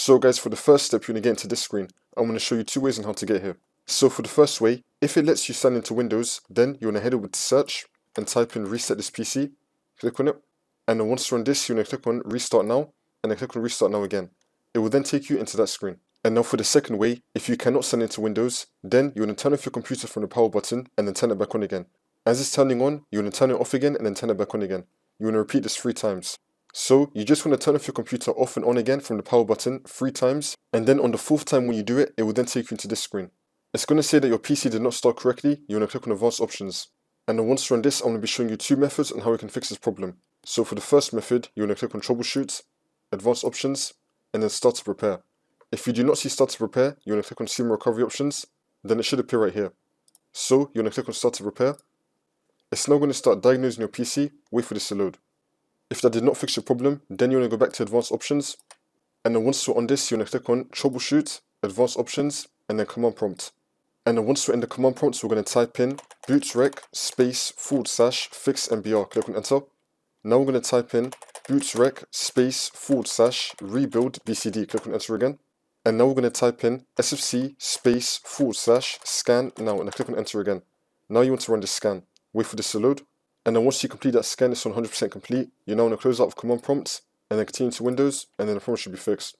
So guys, for the first step, you're going to get into this screen. I'm going to show you two ways on how to get here. So for the first way, if it lets you sign into Windows, then you're going to head over to search and type in reset this PC, click on it, and then once you're on this, you're going to click on restart now, and then click on restart now again. It will then take you into that screen. And now for the second way, if you cannot sign into Windows, then you're going to turn off your computer from the power button and then turn it back on again. As it's turning on, you're going to turn it off again and then turn it back on again. You're going to repeat this 3 times. So you just want to turn off your computer off and on again from the power button 3 times, and then on the 4th time when you do it, it will then take you into this screen. It's going to say that your PC did not start correctly. You're going to click on Advanced Options. And then once you're on this, I'm going to be showing you 2 methods on how we can fix this problem. So for the first method, you're going to click on Troubleshoot, Advanced Options, and then Start to Repair. If you do not see Start to Repair, you're going to click on SIM Recovery Options, then it should appear right here. So you're going to click on Start to Repair. It's now going to start diagnosing your PC. Wait for this to load. If that did not fix your problem, then you're going to go back to Advanced Options, and then once you're on this, you're going to click on Troubleshoot, Advanced Options, and then Command Prompt. And then once we're in the command prompts, we're going to type in bootloader space / fix mbr. Click on enter. Now we're going to type in bootloader space / rebuild bcd. Click on enter again. And now we're going to type in sfc space / scan now, and click on enter again. Now you want to run this scan. Wait for this to load. And then once you complete that scan, it's 100% complete. You're now going to close out of command prompts and then continue to Windows, and then the problem should be fixed.